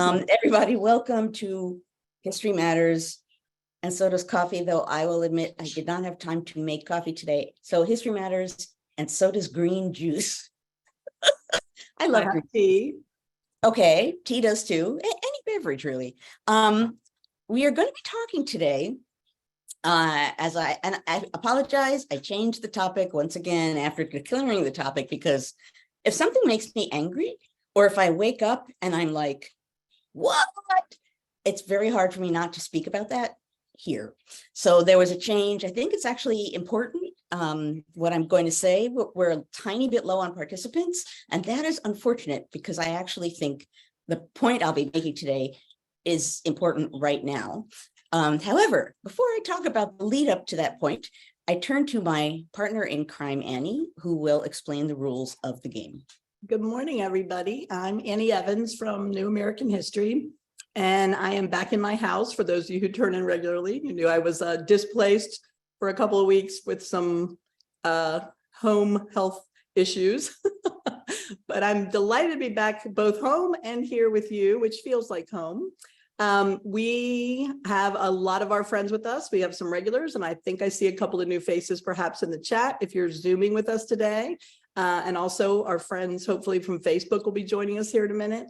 Everybody, welcome to History Matters, and so does coffee, though I will admit I did not have time to make coffee today. So History Matters, and so does green juice. I love green tea. Okay, tea does too. Any beverage, really. We are going to be talking today, and I apologize, I changed the topic once again after declaring the topic, because if something makes me angry, or if I wake up and I'm like, what? It's very hard for me not to speak about that here. So there was a change. I think it's actually important, what I'm going to say. We're a tiny bit low on participants, and that is unfortunate, because I actually think the point I'll be making today is important right now. However, before I talk about the lead up to that point, I turn to my partner in crime, Annie, who will explain the rules of the game. Good morning, everybody. I'm Annie Evans from New American History, and I am back in my house. For those of you who turn in regularly, you knew I was displaced for a couple of weeks with some home health issues. But I'm delighted to be back both home and here with you, which feels like home. We have a lot of our friends with us. We have some regulars, and I think I see a couple of new faces perhaps in the chat if you're Zooming with us today. And also our friends, hopefully from Facebook, will be joining us here in a minute.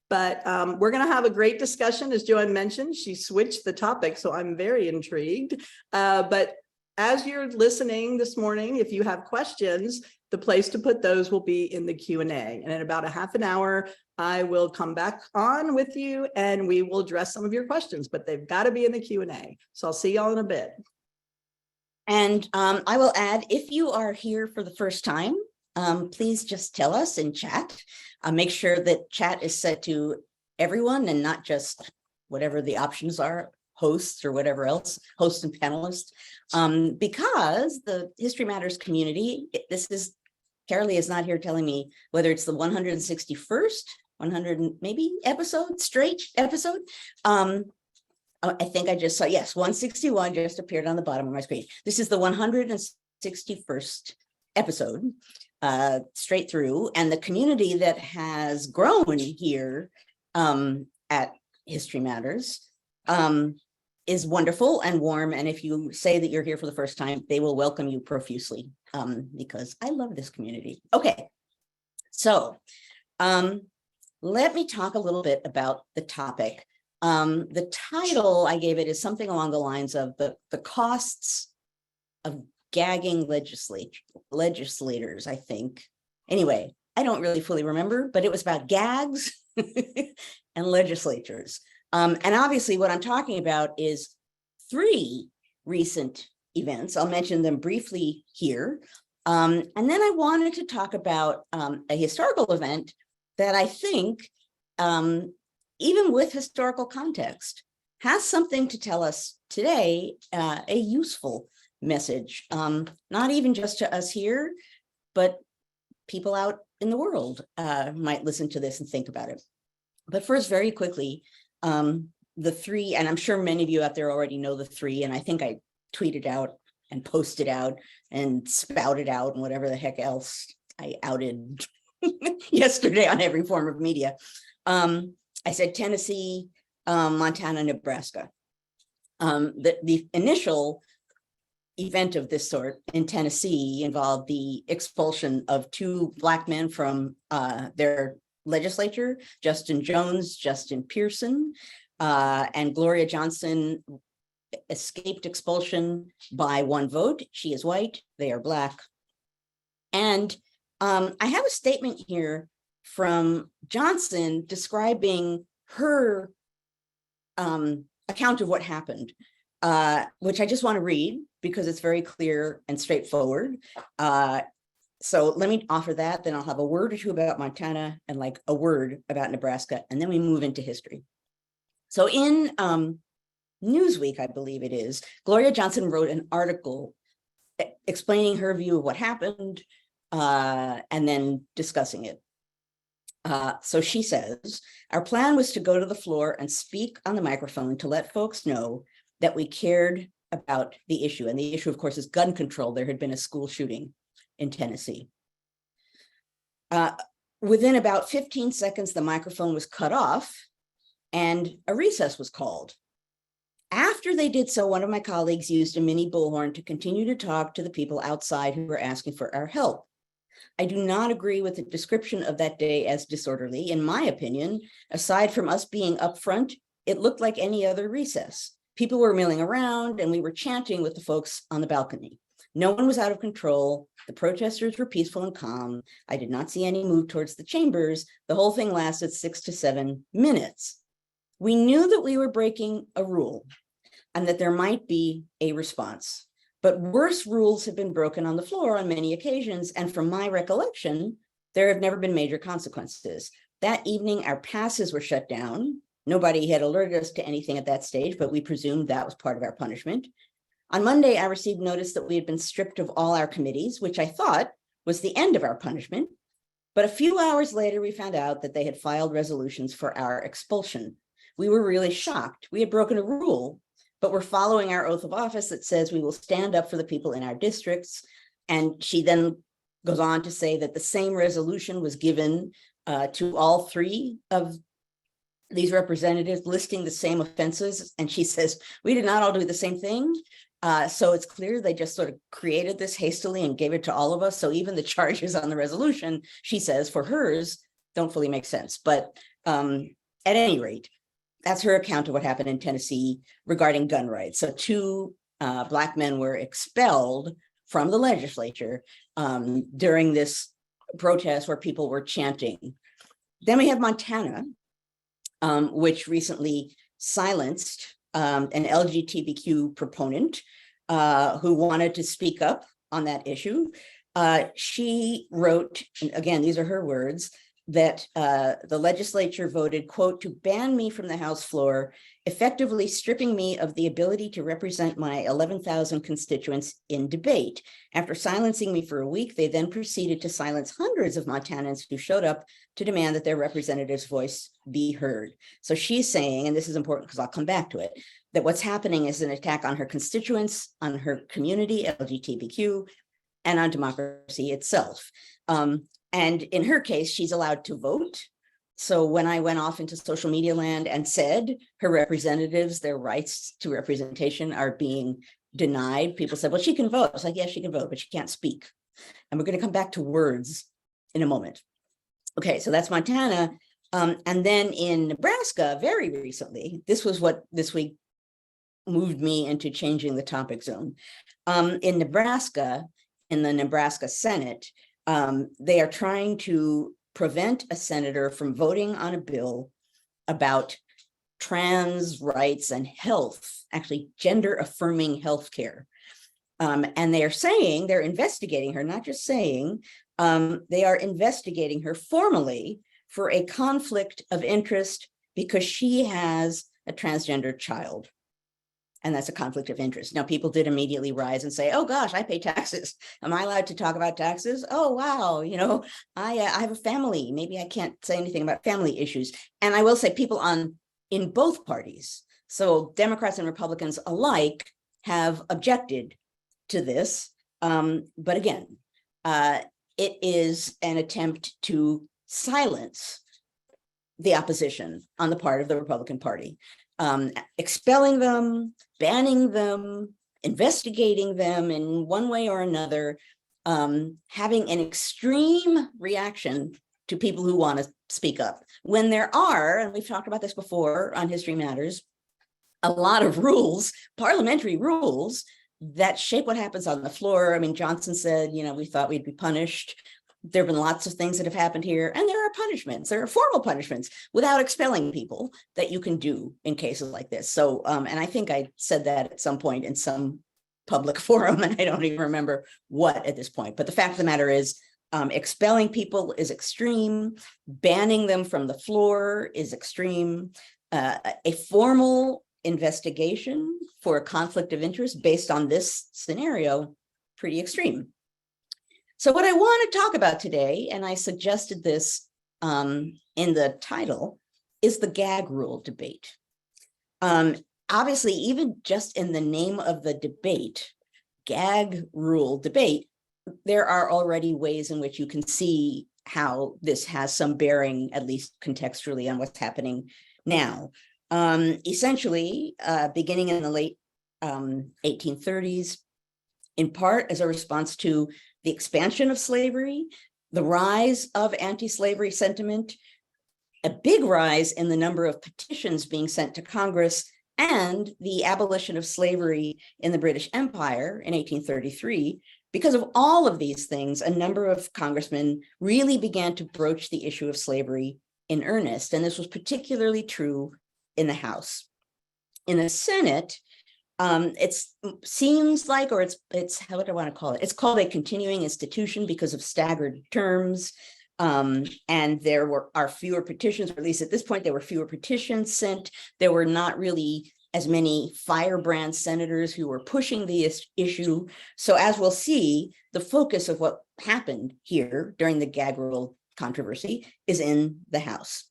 But we're going to have a great discussion. As Joanne mentioned, she switched the topic, so I'm very intrigued. But as you're listening this morning, if you have questions, the place to put those will be in the Q&A. And in about a half an hour, I will come back on with you and we will address some of your questions, but they've got to be in the Q&A. So I'll see y'all in a bit. And I will add, if you are here for the first time, please just tell us in chat. Make sure that chat is set to everyone and not just whatever the options are, hosts or whatever else, hosts and panelists, because the History Matters community, Carolee is not here telling me whether it's the 161st, 100 maybe straight episode. I think I just saw, yes, 161 just appeared on the bottom of my screen. This is the 161st episode, straight through, and the community that has grown here at History Matters is wonderful and warm. And if you say that you're here for the first time, they will welcome you profusely, because I love this community. Okay, so let me talk a little bit about the topic. The title I gave it is something along the lines of the costs of gagging legislators, I think. Anyway, I don't really fully remember, but it was about gags and legislators. And obviously what I'm talking about is 3 recent events. I'll mention them briefly here. And then I wanted to talk about a historical event that I think, even with historical context, has something to tell us today, a useful message, not even just to us here, but people out in the world might listen to this and think about it. But first, very quickly, the 3, and I'm sure many of you out there already know the 3, and I think I tweeted out and posted out and spouted out and whatever the heck else I outed yesterday on every form of media. I said Tennessee, Montana, Nebraska. The initial event of this sort in Tennessee involved the expulsion of 2 Black men from their legislature, Justin Jones, Justin Pearson, and Gloria Johnson escaped expulsion by 1 vote. She is white, they are Black. And I have a statement here from Johnson describing her account of what happened, which I just want to read because it's very clear and straightforward. So let me offer that, then I'll have a word or 2 about Montana and like a word about Nebraska, and then we move into history. So in Newsweek, I believe it is, Gloria Johnson wrote an article explaining her view of what happened and then discussing it. So she says, our plan was to go to the floor and speak on the microphone to let folks know that we cared about the issue. And the issue, of course, is gun control. There had been a school shooting in Tennessee. Within about 15 seconds, the microphone was cut off and a recess was called. After they did so, one of my colleagues used a mini bullhorn to continue to talk to the people outside who were asking for our help. I do not agree with the description of that day as disorderly. In my opinion, aside from us being upfront, it looked like any other recess. People were milling around and we were chanting with the folks on the balcony. No one was out of control. The protesters were peaceful and calm. I did not see any move towards the chambers. The whole thing lasted 6 to 7 minutes. We knew that we were breaking a rule and that there might be a response. But worse rules have been broken on the floor on many occasions. And from my recollection, there have never been major consequences. That evening, our passes were shut down. Nobody had alerted us to anything at that stage, but we presumed that was part of our punishment. On Monday, I received notice that we had been stripped of all our committees, which I thought was the end of our punishment. But a few hours later, we found out that they had filed resolutions for our expulsion. We were really shocked. We had broken a rule, but we're following our oath of office that says we will stand up for the people in our districts. And she then goes on to say that the same resolution was given to all 3 of these representatives listing the same offenses. And she says, we did not all do the same thing. So it's clear they just sort of created this hastily and gave it to all of us. So even the charges on the resolution, she says, for hers, don't fully make sense. But at any rate, that's her account of what happened in Tennessee regarding gun rights. So 2 Black men were expelled from the legislature during this protest where people were chanting. Then we have Montana, which recently silenced an LGBTQ proponent who wanted to speak up on that issue. She wrote, and again, these are her words, that the legislature voted, quote, to ban me from the House floor, effectively stripping me of the ability to represent my 11,000 constituents in debate. After silencing me for a week, they then proceeded to silence hundreds of Montanans who showed up to demand that their representative's voice be heard. So she's saying, and this is important because I'll come back to it, that what's happening is an attack on her constituents, on her community, LGBTQ, and on democracy itself. And in her case, she's allowed to vote. So when I went off into social media land and said her representatives, their rights to representation are being denied, people said, well, she can vote. I was like, yes, she can vote, but she can't speak. And we're going to come back to words in a moment. Okay, so that's Montana. And then in Nebraska, very recently, this was what this week moved me into changing the topic zone. In Nebraska, in the Nebraska Senate, they are trying to prevent a senator from voting on a bill about trans rights and health, actually gender affirming healthcare. And they are saying they're investigating her, not just saying, they are investigating her formally for a conflict of interest because she has a transgender child. And that's a conflict of interest. Now, people did immediately rise and say, oh, gosh, I pay taxes. Am I allowed to talk about taxes? Oh, wow. You know, I have a family. Maybe I can't say anything about family issues. And I will say people in both parties, so Democrats and Republicans alike, have objected to this. But again, it is an attempt to silence the opposition on the part of the Republican Party. Expelling them, banning them, investigating them in one way or another, having an extreme reaction to people who want to speak up. When there are, and we've talked about this before on History Matters, a lot of rules, parliamentary rules, that shape what happens on the floor. I mean, Johnson said, you know, we thought we'd be punished. There have been lots of things that have happened here, and there are punishments, there are formal punishments without expelling people that you can do in cases like this. So, and I think I said that at some point in some public forum, and I don't even remember what at this point. But the fact of the matter is, expelling people is extreme, banning them from the floor is extreme. A formal investigation for a conflict of interest based on this scenario, pretty extreme. So what I want to talk about today, and I suggested this in the title, is the gag rule debate. Obviously, even just in the name of the debate, gag rule debate, there are already ways in which you can see how this has some bearing, at least contextually, on what's happening Now, essentially, beginning in the late 1830s, in part as a response to the expansion of slavery, the rise of anti-slavery sentiment, a big rise in the number of petitions being sent to Congress, and the abolition of slavery in the British Empire in 1833. Because of all of these things, a number of congressmen really began to broach the issue of slavery in earnest, and this was particularly true in the House. In the Senate, it seems like, or it's how would I want to call it? It's called a continuing institution because of staggered terms. And there are fewer petitions, or at least at this point, there were fewer petitions sent. There were not really as many firebrand senators who were pushing the issue. So as we'll see, the focus of what happened here during the gag rule controversy is in the House.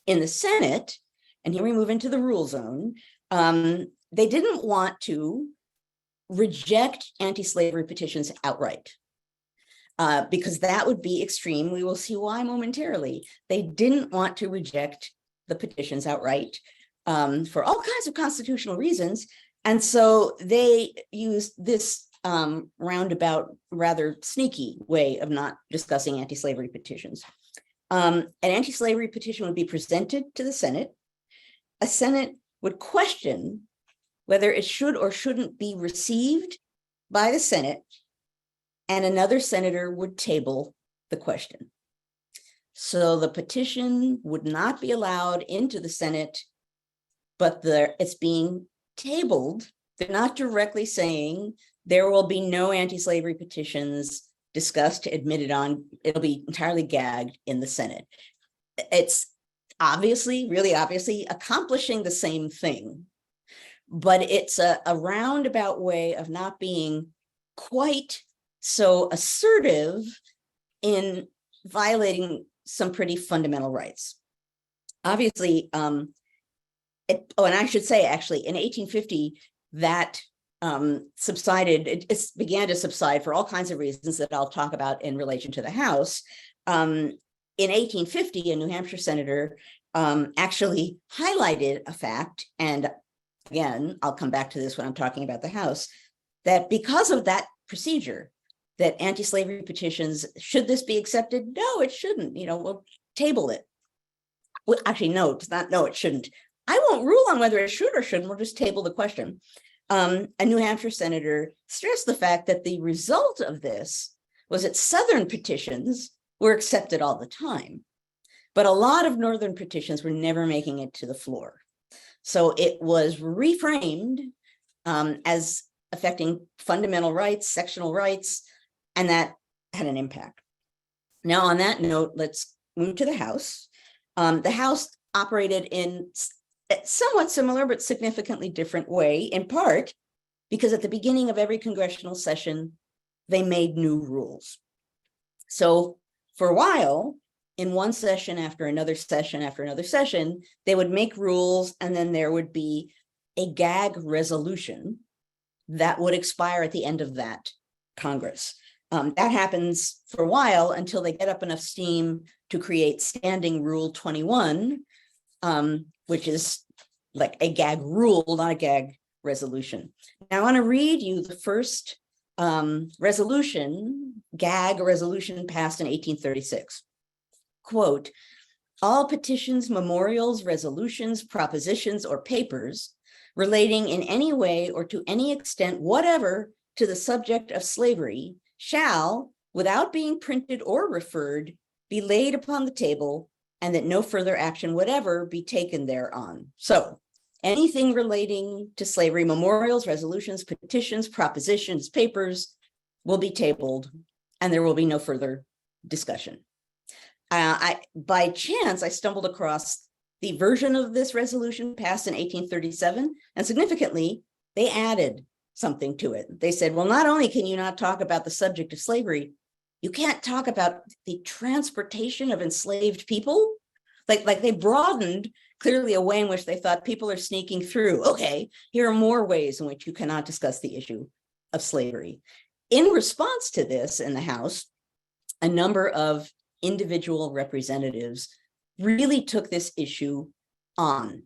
In the Senate, and here we move into the rule zone, they didn't want to reject anti-slavery petitions outright. Because that would be extreme. We will see why momentarily. They didn't want to reject the petitions outright for all kinds of constitutional reasons. And so they used this roundabout, rather sneaky way of not discussing anti-slavery petitions. An anti-slavery petition would be presented to the Senate. A Senate would question whether it should or shouldn't be received by the Senate, and another senator would table the question. So the petition would not be allowed into the Senate, but it's being tabled. They're not directly saying there will be no anti-slavery petitions discussed, admitted on. It'll be entirely gagged in the Senate. It's obviously, really obviously, accomplishing the same thing, but it's a roundabout way of not being quite so assertive in violating some pretty fundamental rights. Obviously, and I should say, actually, in 1850, that subsided. It began to subside for all kinds of reasons that I'll talk about in relation to the House. In 1850, a New Hampshire senator actually highlighted a fact, and again, I'll come back to this when I'm talking about the House, that because of that procedure, that anti-slavery petitions, should this be accepted? No, it shouldn't. We'll table it. Well, actually, no, it's not. No, it shouldn't. I won't rule on whether it should or shouldn't. We'll just table the question. A New Hampshire senator stressed the fact that the result of this was that Southern petitions were accepted all the time, but a lot of Northern petitions were never making it to the floor. So it was reframed as affecting fundamental rights, sectional rights, and that had an impact. Now, on that note, let's move to the House. The House operated in a somewhat similar but significantly different way, in part because at the beginning of every congressional session, they made new rules. So for a while, in one session after another session after another session, they would make rules, and then there would be a gag resolution that would expire at the end of that Congress. That happens for a while until they get up enough steam to create Standing Rule 21, which is like a gag rule, not a gag resolution. Now I want to read you the first resolution, gag resolution passed in 1836. Quote, all petitions, memorials, resolutions, propositions, or papers relating in any way or to any extent whatever to the subject of slavery shall, without being printed or referred, be laid upon the table, and that no further action whatever be taken thereon. So anything relating to slavery, memorials, resolutions, petitions, propositions, papers will be tabled, and there will be no further discussion. By chance, I stumbled across the version of this resolution passed in 1837, and significantly, they added something to it. They said, well, not only can you not talk about the subject of slavery, you can't talk about the transportation of enslaved people. Like they broadened clearly a way in which they thought people are sneaking through. Okay, here are more ways in which you cannot discuss the issue of slavery. In response to this in the House, a number of individual representatives really took this issue on.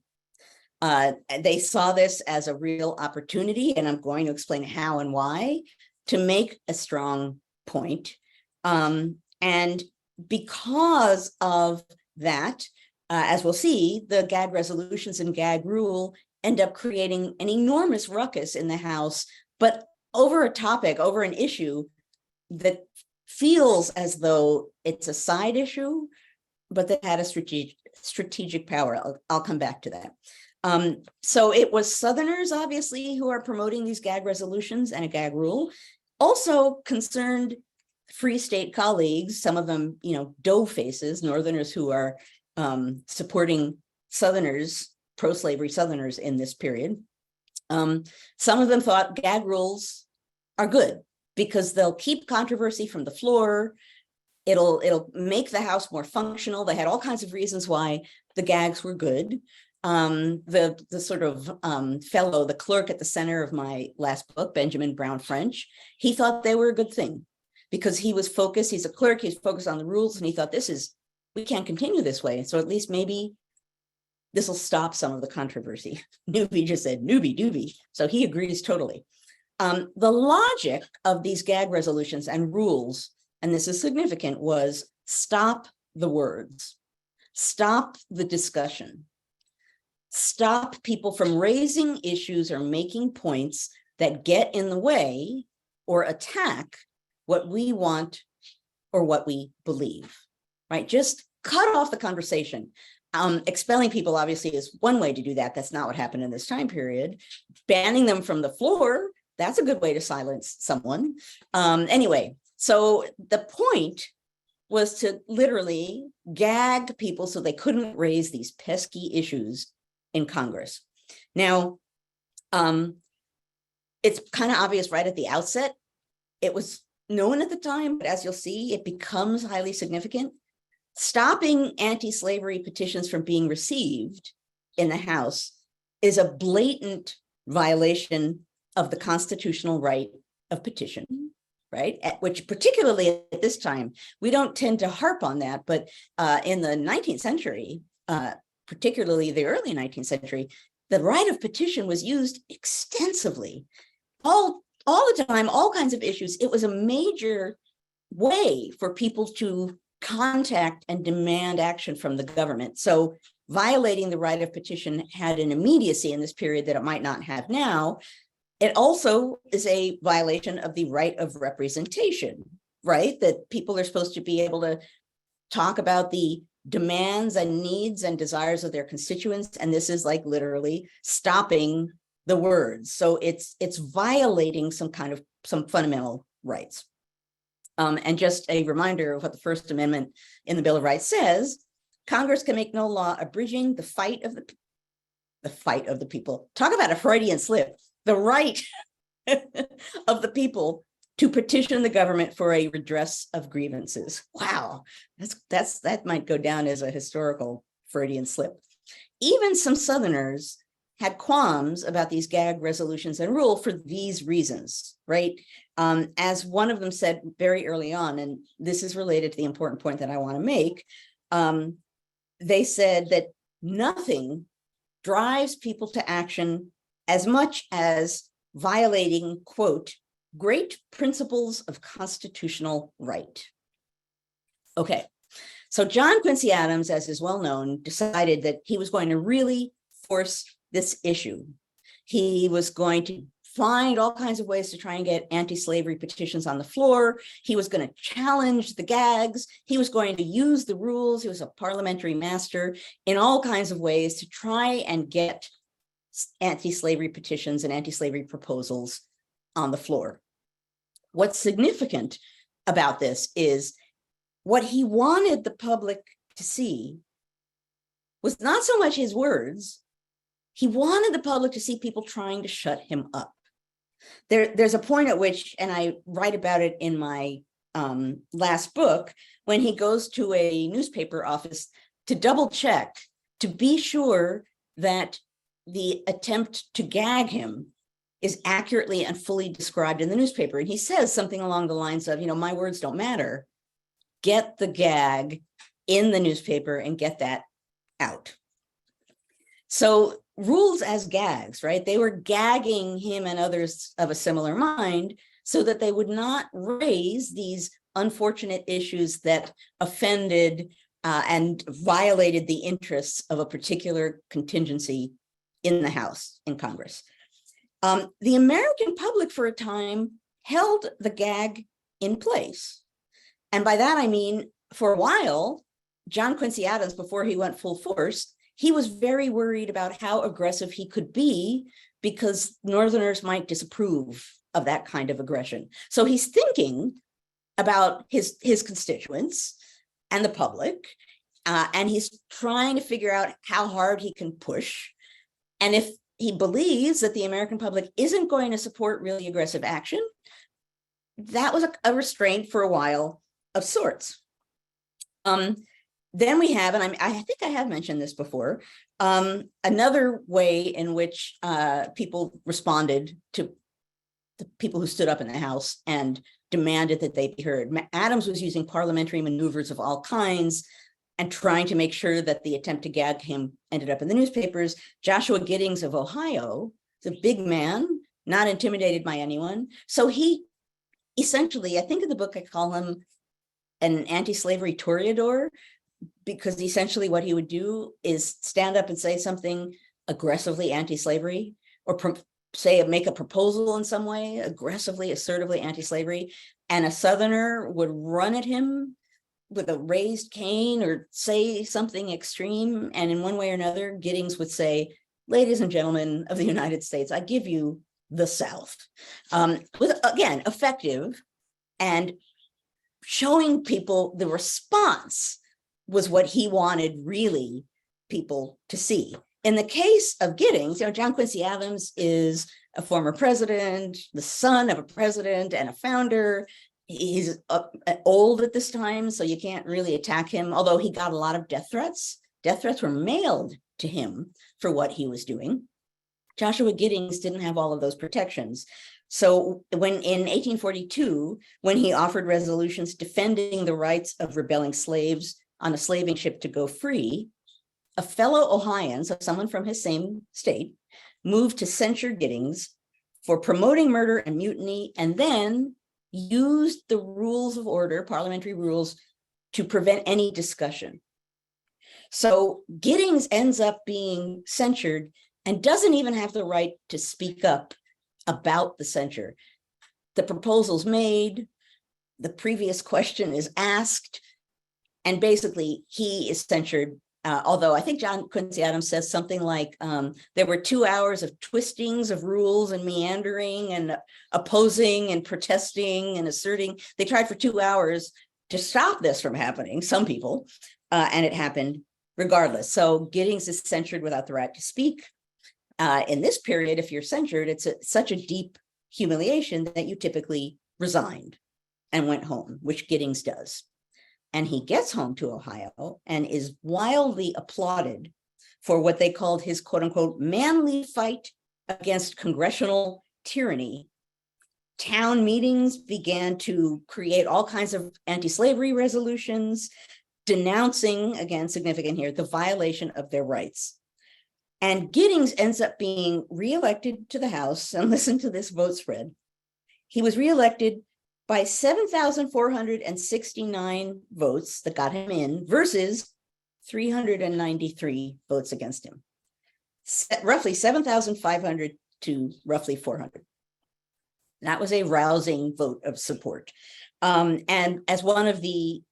They saw this as a real opportunity, and I'm going to explain how and why, to make a strong point. And because of that, as we'll see, the gag resolutions and gag rule end up creating an enormous ruckus in the House, but over a topic, over an issue that feels as though it's a side issue, but that had a strategic power. I'll come back to that. So it was Southerners, obviously, who are promoting these gag resolutions and a gag rule. Also concerned Free State colleagues, some of them, dough faces, Northerners who are supporting Southerners, pro-slavery Southerners in this period. Some of them thought gag rules are good because they'll keep controversy from the floor. It'll make the House more functional. They had all kinds of reasons why the gags were good. The sort of fellow, the clerk at the center of my last book, Benjamin Brown French, he thought they were a good thing because he was focused. He's a clerk. He's focused on the rules, and he thought we can't continue this way. So at least maybe this will stop some of the controversy. Newby just said newbie doobie. So he agrees totally. The logic of these gag resolutions and rules, and this is significant, was stop the words, stop the discussion, stop people from raising issues or making points that get in the way or attack what we want or what we believe, right? Just cut off the conversation. Expelling people obviously is one way to do that. That's not what happened in this time period. Banning them from the floor, that's a good way to silence someone. Anyway, so the point was to literally gag people so they couldn't raise these pesky issues in Congress. Now, it's kind of obvious right at the outset. It was known at the time, but as you'll see, it becomes highly significant. Stopping anti-slavery petitions from being received in the House is a blatant violation of the constitutional right of petition, right? Which particularly at this time, we don't tend to harp on that, but in the 19th century, particularly the early 19th century, the right of petition was used extensively, all the time, all kinds of issues. It was a major way for people to contact and demand action from the government. So violating the right of petition had an immediacy in this period that it might not have now. It also is a violation of the right of representation, right? That people are supposed to be able to talk about the demands and needs and desires of their constituents. And this is like literally stopping the words. So it's violating some fundamental rights. And just a reminder of what the First Amendment in the Bill of Rights says: Congress can make no law abridging the fight of the people. Talk about a Freudian slip. The right of the people to petition the government for a redress of grievances. Wow, that might go down as a historical Freudian slip. Even some Southerners had qualms about these gag resolutions and rule for these reasons, right? As one of them said very early on, and this is related to the important point that I want to make, they said that nothing drives people to action as much as violating, quote, great principles of constitutional right. Okay, so John Quincy Adams, as is well known, decided that he was going to really force this issue. He was going to find all kinds of ways to try and get anti-slavery petitions on the floor. He was going to challenge the gags. He was going to use the rules. He was a parliamentary master in all kinds of ways to try and get anti-slavery petitions and anti-slavery proposals on the floor. What's significant about this is what he wanted the public to see was not so much his words. He wanted the public to see people trying to shut him up. There's a point at which, and I write about it in my last book, when he goes to a newspaper office to double check, to be sure that the attempt to gag him is accurately and fully described in the newspaper. And he says something along the lines of, my words don't matter. Get the gag in the newspaper and get that out. So rules as gags, right? They were gagging him and others of a similar mind so that they would not raise these unfortunate issues that offended and violated the interests of a particular contingency in the House, in Congress. The American public for a time held the gag in place. And by that, I mean, for a while, John Quincy Adams, before he went full force, he was very worried about how aggressive he could be because Northerners might disapprove of that kind of aggression. So he's thinking about his constituents and the public, and he's trying to figure out how hard he can push. And if he believes that the American public isn't going to support really aggressive action, that was a restraint for a while of sorts. Then we have, and I think I have mentioned this before, another way in which people responded to the people who stood up in the House and demanded that they be heard. Adams was using parliamentary maneuvers of all kinds and trying to make sure that the attempt to gag him ended up in the newspapers. Joshua Giddings of Ohio is a big man, not intimidated by anyone. So he essentially, I think in the book, I call him an anti-slavery toreador, because essentially what he would do is stand up and say something aggressively anti-slavery, or make a proposal in some way, aggressively, assertively anti-slavery, and a Southerner would run at him with a raised cane or say something extreme. And in one way or another, Giddings would say, "Ladies and gentlemen of the United States, I give you the South," with, again, effective, and showing people the response was what he wanted really people to see. In the case of Giddings, John Quincy Adams is a former president, the son of a president and a founder. He's old at this time, so you can't really attack him, although he got a lot of death threats. Death threats were mailed to him for what he was doing. Joshua Giddings didn't have all of those protections. So when in 1842, when he offered resolutions defending the rights of rebelling slaves on a slaving ship to go free, a fellow Ohioan, so someone from his same state, moved to censure Giddings for promoting murder and mutiny, and then used the rules of order, parliamentary rules, to prevent any discussion. So Giddings ends up being censured and doesn't even have the right to speak up about the censure. The proposal's made, the previous question is asked, and basically he is censured. Although I think John Quincy Adams says something like, there were 2 hours of twistings of rules and meandering and opposing and protesting and asserting. They tried for 2 hours to stop this from happening, some people, and it happened regardless. So Giddings is censured without the right to speak. In this period, if you're censured, it's such a deep humiliation that you typically resigned and went home, which Giddings does. And he gets home to Ohio and is wildly applauded for what they called his quote unquote manly fight against congressional tyranny. Town meetings began to create all kinds of anti-slavery resolutions, denouncing, again, significant here, the violation of their rights. And Giddings ends up being reelected to the House, and listen to this vote spread. He was reelected by 7,469 votes that got him in versus 393 votes against him. Roughly 7,500 to roughly 400. That was a rousing vote of support. And as one of the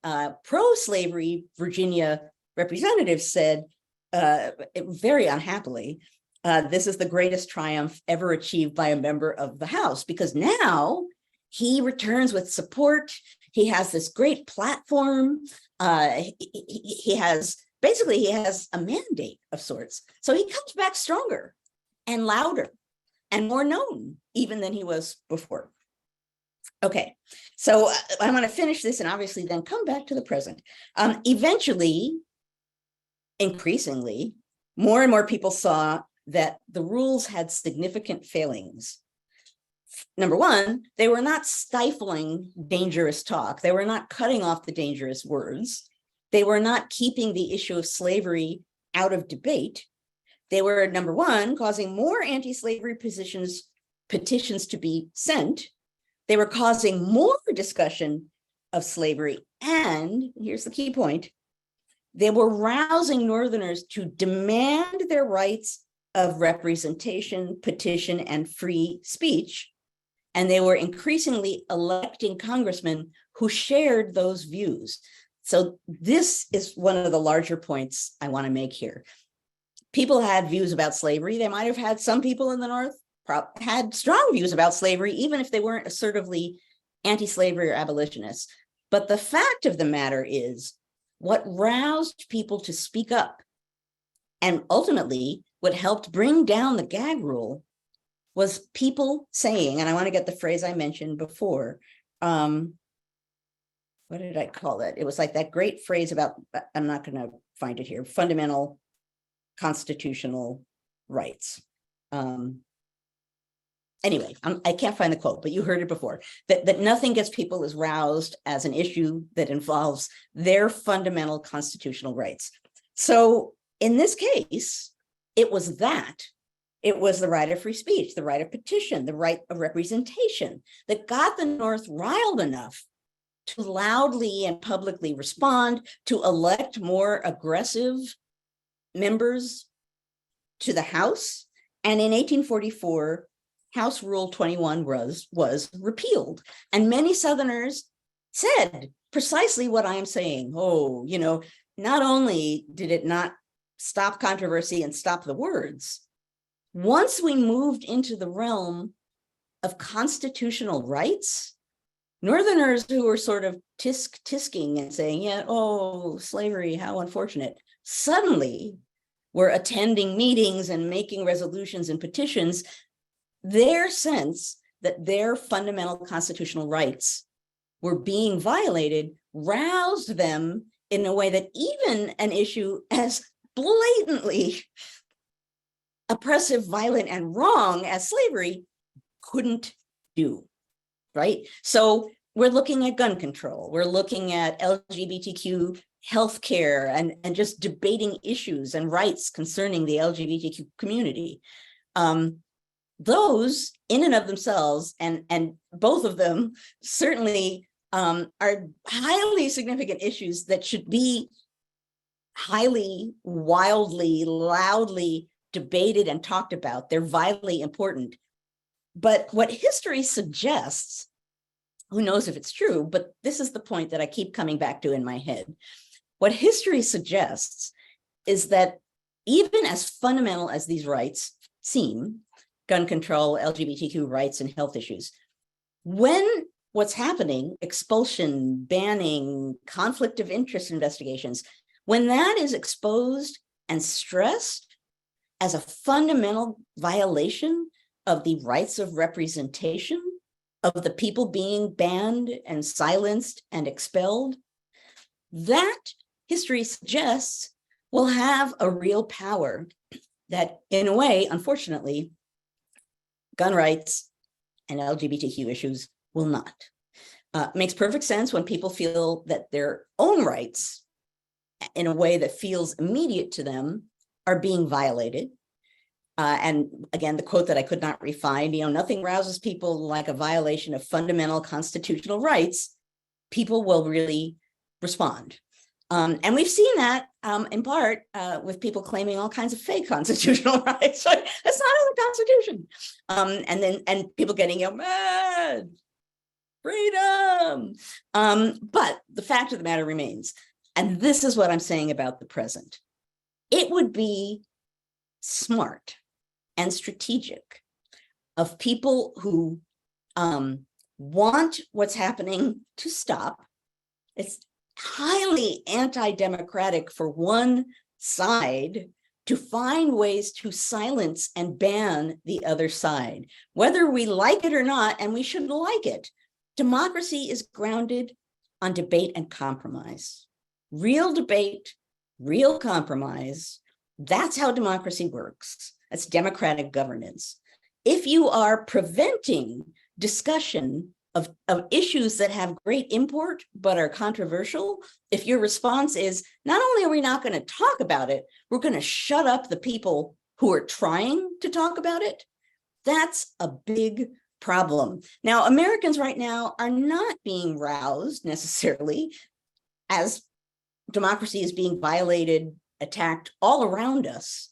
pro-slavery Virginia representatives said, very unhappily, this is the greatest triumph ever achieved by a member of the House, because now he returns with support. He has this great platform. He has a mandate of sorts. So he comes back stronger and louder and more known even than he was before. Okay, so I want to finish this and obviously then come back to the present. Eventually, increasingly, more and more people saw that the rules had significant failings. Number one, they were not stifling dangerous talk. They were not cutting off the dangerous words. They were not keeping the issue of slavery out of debate. They were, number one, causing more anti-slavery petitions to be sent. They were causing more discussion of slavery. And here's the key point, they were rousing Northerners to demand their rights of representation, petition, and free speech. And they were increasingly electing congressmen who shared those views. So this is one of the larger points I want to make here. People had views about slavery. They might have had, some people in the North had strong views about slavery, even if they weren't assertively anti-slavery or abolitionists. But the fact of the matter is, what roused people to speak up, and ultimately what helped bring down the gag rule, was people saying, and I want to get the phrase I mentioned before, what did I call it? It was like that great phrase about, I'm not going to find it here, fundamental constitutional rights. Anyway, I can't find the quote, but you heard it before, that nothing gets people as roused as an issue that involves their fundamental constitutional rights. So in this case, it was that. It was the right of free speech, the right of petition, the right of representation that got the North riled enough to loudly and publicly respond, to elect more aggressive members to the House. And in 1844, House Rule 21 was repealed. And many Southerners said precisely what I'm saying. Oh, you know, not only did it not stop controversy and stop the words, once we moved into the realm of constitutional rights, Northerners who were sort of tisking and saying, yeah, oh, slavery, how unfortunate, suddenly were attending meetings and making resolutions and petitions. Their sense that their fundamental constitutional rights were being violated roused them in a way that even an issue as blatantly oppressive, violent, and wrong as slavery couldn't do, right? So we're looking at gun control, we're looking at LGBTQ healthcare, and just debating issues and rights concerning the LGBTQ community. Those in and of themselves, and both of them certainly are highly significant issues that should be highly, wildly, loudly debated and talked about. They're vitally important. But what history suggests, who knows if it's true, but this is the point that I keep coming back to in my head. What history suggests is that even as fundamental as these rights seem, gun control, LGBTQ rights, and health issues, when what's happening, expulsion, banning, conflict of interest investigations, when that is exposed and stressed as a fundamental violation of the rights of representation of the people being banned and silenced and expelled, that history suggests will have a real power that, in a way, unfortunately, gun rights and LGBTQ issues will not. Makes perfect sense when people feel that their own rights, in a way that feels immediate to them, are being violated. And again, the quote that I could not refine, you know, nothing rouses people like a violation of fundamental constitutional rights. People will really respond. And we've seen that in part with people claiming all kinds of fake constitutional rights. Right? That's not in the Constitution. And people getting mad, freedom. But the fact of the matter remains, and this is what I'm saying about the present. It would be smart and strategic of people who want what's happening to stop. It's highly anti-democratic for one side to find ways to silence and ban the other side, whether we like it or not, and we shouldn't like it. Democracy is grounded on debate and compromise. Real debate, real compromise. That's how democracy works. That's democratic governance. If you are preventing discussion of issues that have great import but are controversial, if your response is, not only are we not going to talk about it, we're going to shut up the people who are trying to talk about it, that's a big problem. Now, Americans right now are not being roused necessarily as democracy is being violated, attacked all around us.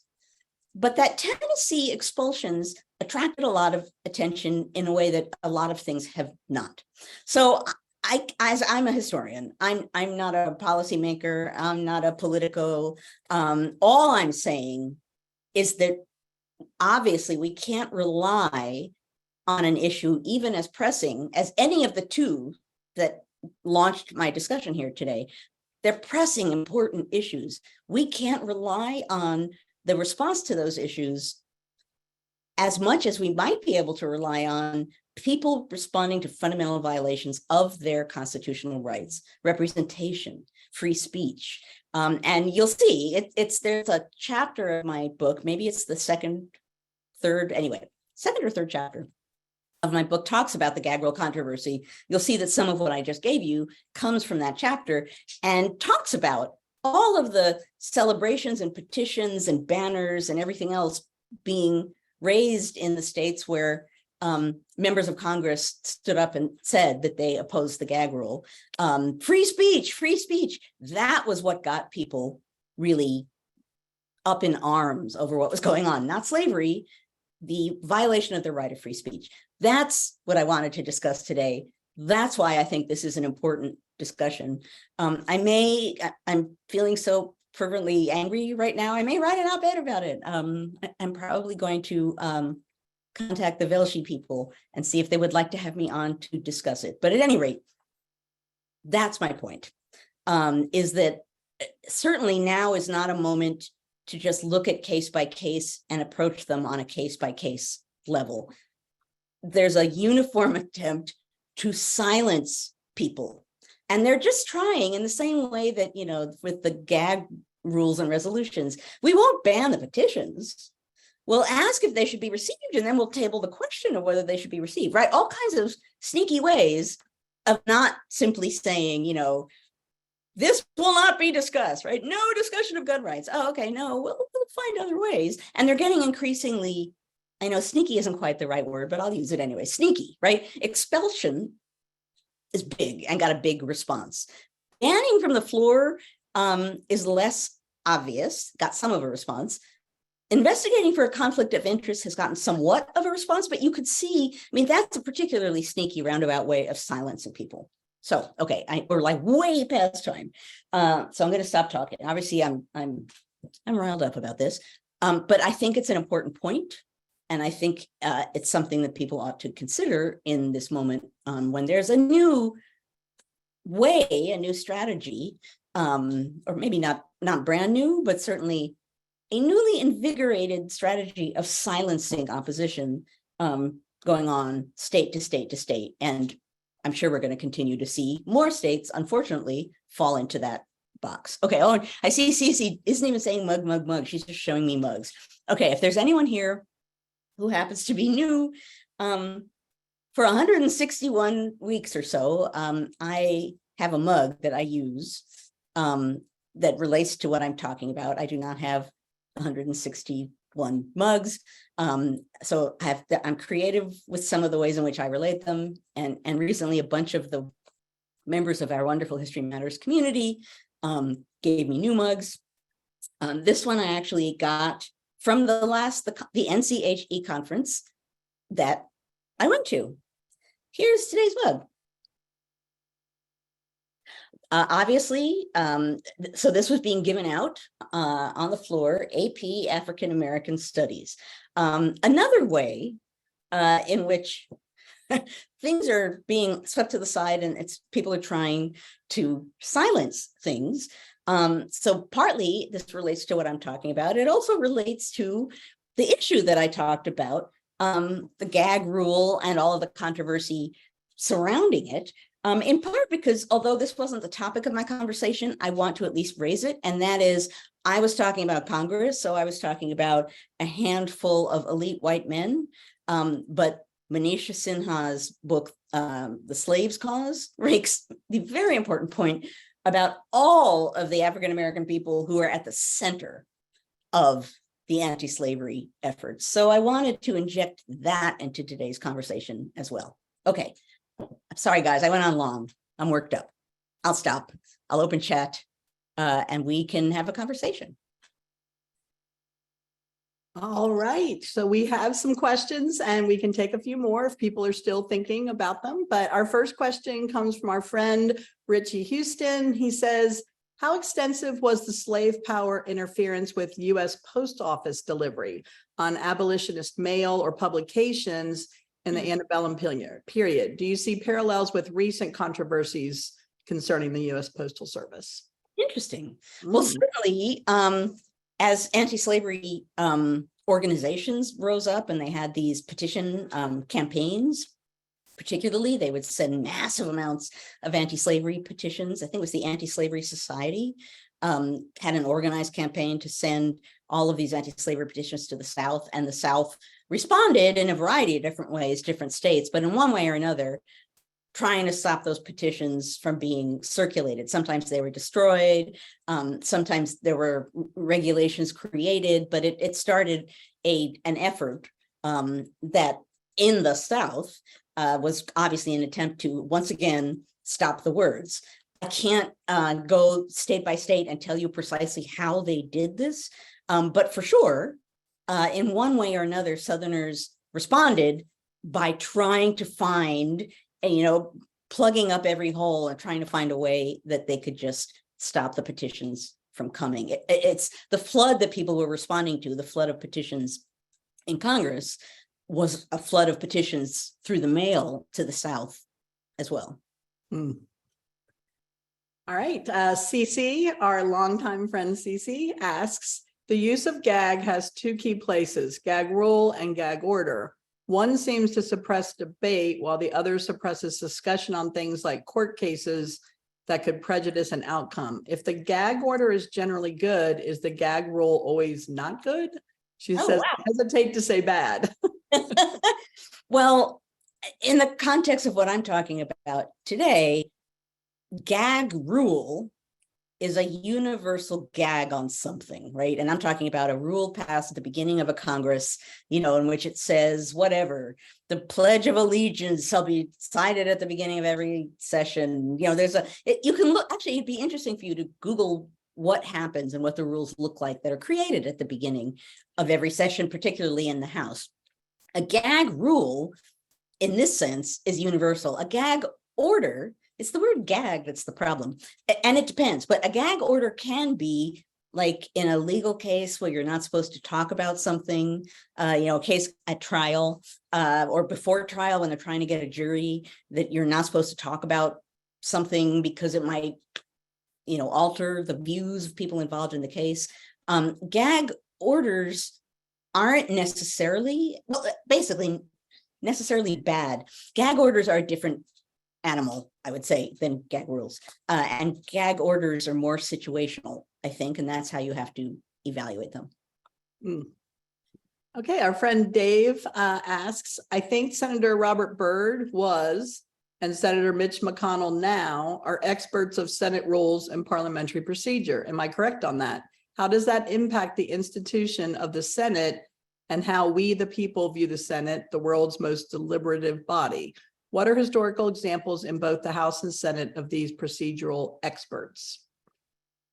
But that Tennessee expulsions attracted a lot of attention in a way that a lot of things have not. So as I'm a historian, I'm not a policymaker, I'm not a politico. All I'm saying is that obviously we can't rely on an issue even as pressing as any of the two that launched my discussion here today. They're pressing important issues. We can't rely on the response to those issues as much as we might be able to rely on people responding to fundamental violations of their constitutional rights, representation, free speech. And you'll see there's a chapter of my book, maybe it's the second or third chapter of my book talks about the gag rule controversy. You'll see that some of what I just gave you comes from that chapter and talks about all of the celebrations and petitions and banners and everything else being raised in the states where members of Congress stood up and said that they opposed the gag rule. Free speech. That was what got people really up in arms over what was going on, not slavery, the violation of the right of free speech. That's what I wanted to discuss today. That's why I think this is an important discussion. I'm feeling so fervently angry right now. I may write an op-ed about it. I'm probably going to contact the Velshi people and see if they would like to have me on to discuss it. But at any rate, that's my point, is that certainly now is not a moment to just look at case by case and approach them on a case by case level. There's a uniform attempt to silence people. And they're just trying in the same way that, with the gag rules and resolutions, we won't ban the petitions. We'll ask if they should be received, and then we'll table the question of whether they should be received, right? All kinds of sneaky ways of not simply saying, this will not be discussed, right? No discussion of gun rights. Oh, okay, no, we'll find other ways. And they're getting increasingly, I know sneaky isn't quite the right word, but I'll use it anyway. Sneaky, right? Expulsion is big and got a big response. Banning from the floor is less obvious, got some of a response. Investigating for a conflict of interest has gotten somewhat of a response, but you could see, that's a particularly sneaky roundabout way of silencing people. So, okay, we're like way past time. So I'm going to stop talking. Obviously, I'm riled up about this, but I think it's an important point. And I think it's something that people ought to consider in this moment when there's a new way, a new strategy, or maybe not brand new, but certainly a newly invigorated strategy of silencing opposition going on state to state to state. And I'm sure we're going to continue to see more states, unfortunately, fall into that box. Okay, oh, I see Cece isn't even saying mug. She's just showing me mugs. Okay, if there's anyone here who happens to be new, for 161 weeks or so, I have a mug that I use that relates to what I'm talking about. I do not have 161 mugs. So I'm creative with some of the ways in which I relate them. And recently a bunch of the members of our wonderful History Matters community gave me new mugs. This one I actually got from the NCHE conference that I went to. Here's today's mug. Obviously, so this was being given out on the floor, AP African American Studies. Another way in which things are being swept to the side and people are trying to silence things. So partly this relates to what I'm talking about. It also relates to the issue that I talked about, the gag rule and all of the controversy surrounding it. In part because although this wasn't the topic of my conversation, I want to at least raise it. And that is, I was talking about Congress. So I was talking about a handful of elite white men. But Manisha Sinha's book, The Slaves Cause, makes the very important point about all of the African-American people who are at the center of the anti-slavery efforts. So I wanted to inject that into today's conversation as well. Okay, sorry guys, I went on long. I'm worked up. I'll stop. I'll open chat and we can have a conversation. All right, so we have some questions and we can take a few more if people are still thinking about them. But our first question comes from our friend Richie Houston. He says, how extensive was the slave power interference with U.S. post office delivery on abolitionist mail or publications in the antebellum period? Do you see parallels with recent controversies concerning the U.S. Postal Service? Interesting. Well, certainly, as anti-slavery organizations rose up and they had these petition campaigns, particularly, they would send massive amounts of anti-slavery petitions. I think it was the Anti-Slavery Society had an organized campaign to send all of these anti-slavery petitions to the South, and the South responded in a variety of different ways, different states, but in one way or another, trying to stop those petitions from being circulated. Sometimes they were destroyed. Sometimes there were regulations created, but it started an effort that in the South was obviously an attempt to once again stop the words. I can't go state by state and tell you precisely how they did this, but for sure, in one way or another, Southerners responded by trying to find, plugging up every hole and trying to find a way that they could just stop the petitions from coming. It's the flood that people were responding to, the flood of petitions in Congress was a flood of petitions through the mail to the South as well. All right, Cece, our longtime friend Cece asks, the use of gag has two key places, gag rule and gag order. One seems to suppress debate while the other suppresses discussion on things like court cases that could prejudice an outcome. If the gag order is generally good, is the gag rule always not good? She says, wow. Hesitate to say bad. Well, in the context of what I'm talking about today, gag rule is a universal gag on something, right? And I'm talking about a rule passed at the beginning of a Congress, in which it says, whatever, the Pledge of Allegiance shall be cited at the beginning of every session. You can look, actually, it'd be interesting for you to Google what happens and what the rules look like that are created at the beginning of every session, particularly in the House. A gag rule, in this sense, is universal. A gag order, it's the word gag that's the problem. And it depends, but a gag order can be like in a legal case where you're not supposed to talk about something, a case at trial or before trial when they're trying to get a jury, that you're not supposed to talk about something because it might, alter the views of people involved in the case. Gag orders aren't necessarily, necessarily bad. Gag orders are a different animal, I would say, than gag rules. And gag orders are more situational, I think, and that's how you have to evaluate them. Okay, our friend Dave asks, I think Senator Robert Byrd was, and Senator Mitch McConnell now, are experts of Senate rules and parliamentary procedure. Am I correct on that? How does that impact the institution of the Senate and how we, the people, view the Senate, the world's most deliberative body? What are historical examples in both the House and Senate of these procedural experts?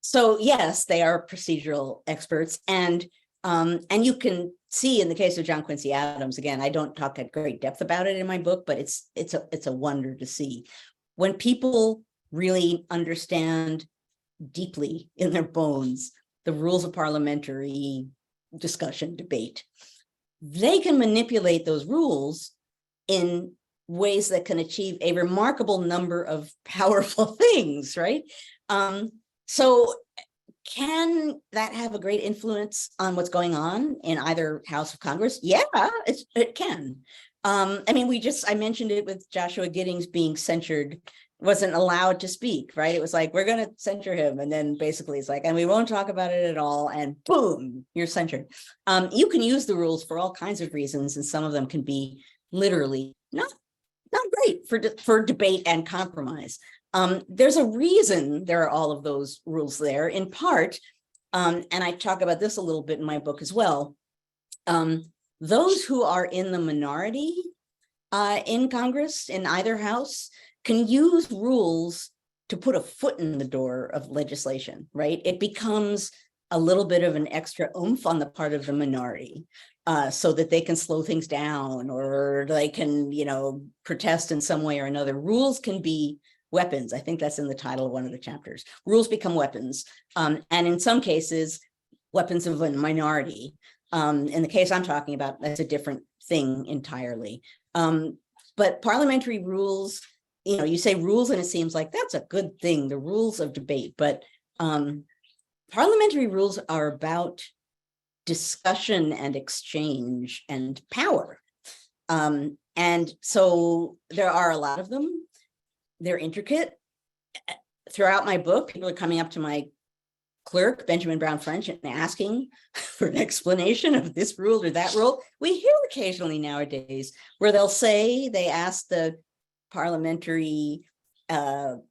So yes, they are procedural experts, and you can see in the case of John Quincy Adams, again, I don't talk at great depth about it in my book, but it's a wonder to see when people really understand deeply in their bones the rules of parliamentary discussion, debate. They can manipulate those rules in ways that can achieve a remarkable number of powerful things, right? So can that have a great influence on what's going on in either House of Congress? Yeah, it can. I mentioned it with Joshua Giddings being censured, wasn't allowed to speak, right? It was like, we're going to censure him. And then basically it's like, and we won't talk about it at all. And boom, you're censured. You can use the rules for all kinds of reasons. And some of them can be literally not great for debate and compromise. There's a reason there are all of those rules there, in part And I talk about this a little bit in my book as well. Those who are in the minority in Congress, in either house, can use rules to put a foot in the door of legislation, right? It becomes a little bit of an extra oomph on the part of the minority, so that they can slow things down, or they can, protest in some way or another. Rules can be weapons. I think that's in the title of one of the chapters. Rules become weapons. And in some cases, weapons of a minority. In the case I'm talking about, that's a different thing entirely. But parliamentary rules, you say rules and it seems like that's a good thing, the rules of debate, but parliamentary rules are about discussion and exchange and power. And so there are a lot of them. They're intricate. Throughout my book, people are coming up to my clerk, Benjamin Brown French, and asking for an explanation of this rule or that rule. We hear occasionally nowadays where they'll say, they ask the parliamentary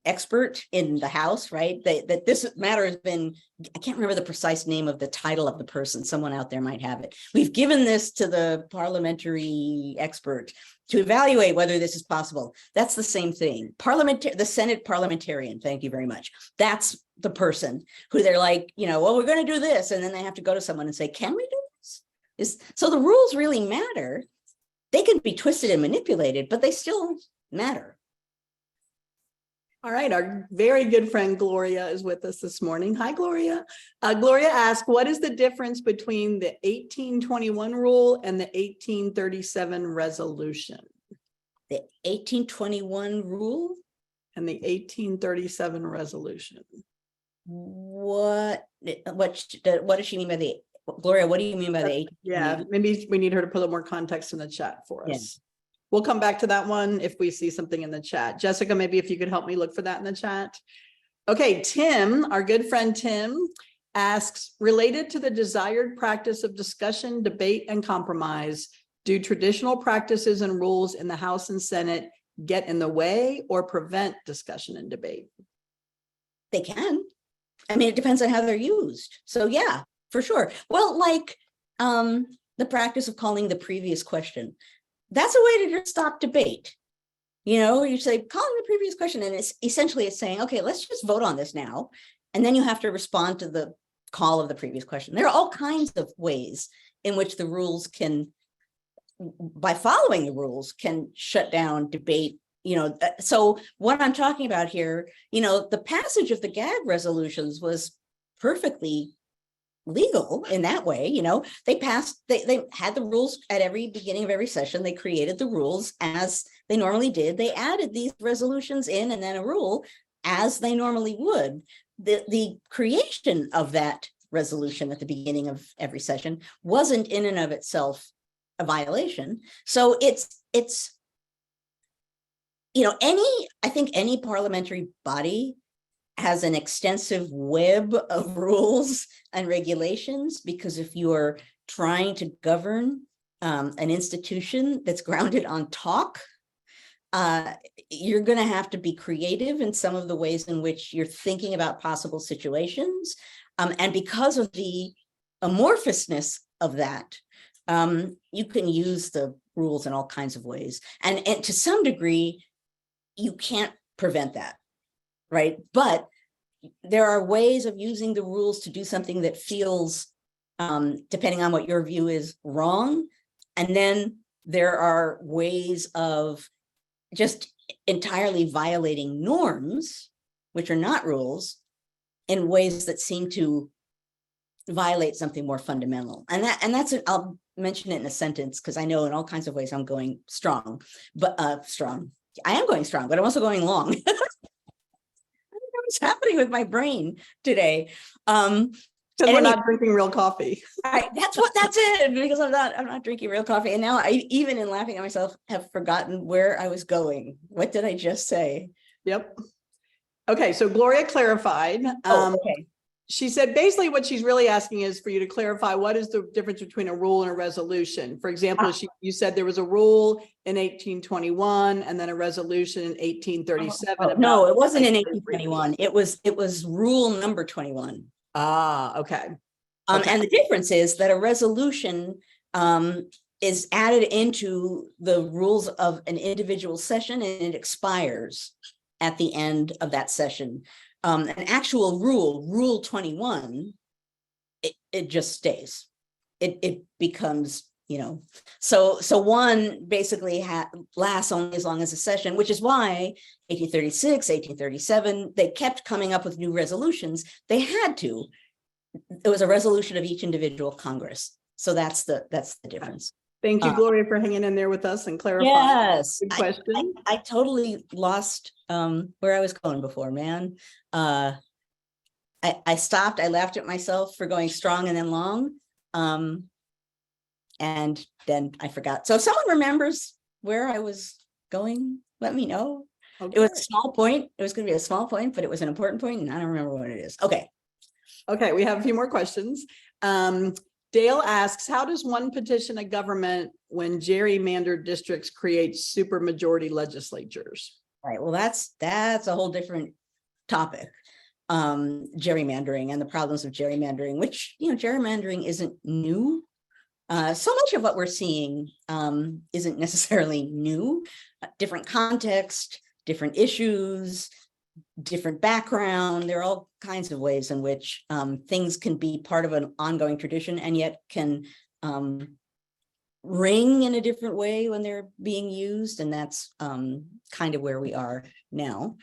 expert in the House, right? That this matter has been, I can't remember the precise name of the title of the person, someone out there might have it. We've given this to the parliamentary expert to evaluate whether this is possible. That's the same thing. The Senate parliamentarian, thank you very much. That's the person who they're like, well, we're going to do this. And then they have to go to someone and say, can we do this? So the rules really matter. They can be twisted and manipulated, but they still matter. All right, our very good friend Gloria is with us this morning. Hi, Gloria. Gloria asked, what is the difference between the 1821 rule and the 1837 resolution? The 1821 rule and the 1837 resolution. What does she mean by the, Gloria, what do you mean by the 18? Yeah, maybe we need her to put a little more context in the chat for us. Yeah. We'll come back to that one if we see something in the chat. Jessica, maybe if you could help me look for that in the chat. Okay, Tim, our good friend Tim, asks, related to the desired practice of discussion, debate, and compromise, do traditional practices and rules in the House and Senate get in the way or prevent discussion and debate? They can. I mean, it depends on how they're used. So yeah, for sure. Well, like the practice of calling the previous question. That's a way to just stop debate. You say, calling the previous question, and it's essentially saying, okay, let's just vote on this now. And then you have to respond to the call of the previous question. There are all kinds of ways in which the rules can, by following the rules, can shut down debate. So what I'm talking about here, the passage of the gag resolutions was perfectly legal in that way. They passed, they had the rules at every beginning of every session. They created the rules as they normally did. They added these resolutions in and then a rule as they normally would. The creation of that resolution at the beginning of every session wasn't in and of itself a violation. So I think any parliamentary body has an extensive web of rules and regulations, because if you're trying to govern an institution that's grounded on talk, you're going to have to be creative in some of the ways in which you're thinking about possible situations. And because of the amorphousness of that, you can use the rules in all kinds of ways. And to some degree, you can't prevent that. Right. But there are ways of using the rules to do something that feels, depending on what your view is, wrong. And then there are ways of just entirely violating norms, which are not rules, in ways that seem to violate something more fundamental. And that's it. I'll mention it in a sentence, because I know in all kinds of ways I'm going strong, but I am going strong, but I'm also going long. I don't know what's happening with my brain today. Because we're not drinking real coffee. That's it, because I'm not drinking real coffee. And now I, even in laughing at myself, have forgotten where I was going. What did I just say? Yep. Okay, so Gloria clarified. Okay. She said basically what she's really asking is for you to clarify what is the difference between a rule and a resolution. For example, you said there was a rule in 1821 and then a resolution in 1837. No, it wasn't in 1821. It was rule number 21. Ah, okay. Okay. And the difference is that a resolution is added into the rules of an individual session and it expires at the end of that session. An actual rule, Rule 21, it just stays. It becomes, so one basically lasts only as long as a session, which is why 1836, 1837, they kept coming up with new resolutions. They had to. It was a resolution of each individual Congress. So that's the difference. Thank you, Gloria, for hanging in there with us and clarifying. Yes, Good question. I totally lost where I was going before, man. I stopped. I laughed at myself for going strong and then long. And then I forgot. So if someone remembers where I was going, let me know. Okay. It was a small point. It was going to be a small point, but it was an important point, and I don't remember what it is. Okay. Okay, we have a few more questions. Dale asks, how does one petition a government when gerrymandered districts create supermajority legislatures? Right. Well, that's a whole different topic. Gerrymandering and the problems of gerrymandering, which, gerrymandering isn't new. So much of what we're seeing isn't necessarily new. Different context, different issues, different background. There are all kinds of ways in which things can be part of an ongoing tradition and yet can ring in a different way when they're being used. And that's kind of where we are now.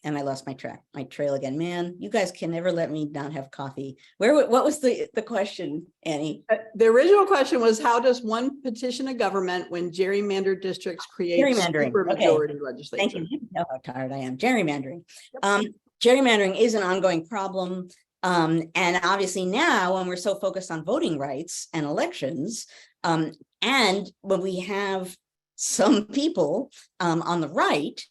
And I lost my trail again. Man, you guys can never let me not have coffee. What was the question, Annie? The original question was, how does one petition a government when gerrymandered districts create supermajority legislature? Thank you. You know how tired I am. Gerrymandering. Yep. Gerrymandering is an ongoing problem. And obviously now when we're so focused on voting rights and elections, and when we have some people on the right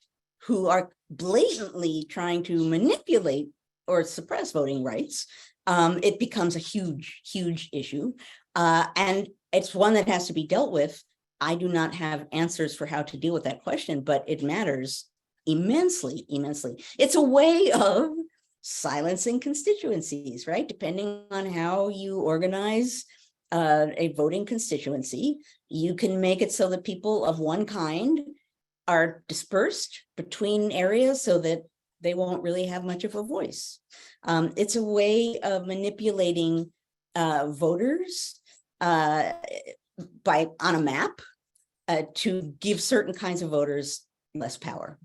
who are blatantly trying to manipulate or suppress voting rights, it becomes a huge, huge issue. And it's one that has to be dealt with. I do not have answers for how to deal with that question, but it matters immensely, immensely. It's a way of silencing constituencies, right? Depending on how you organize a voting constituency, you can make it so that people of one kind are dispersed between areas so that they won't really have much of a voice. It's a way of manipulating voters on a map to give certain kinds of voters less power.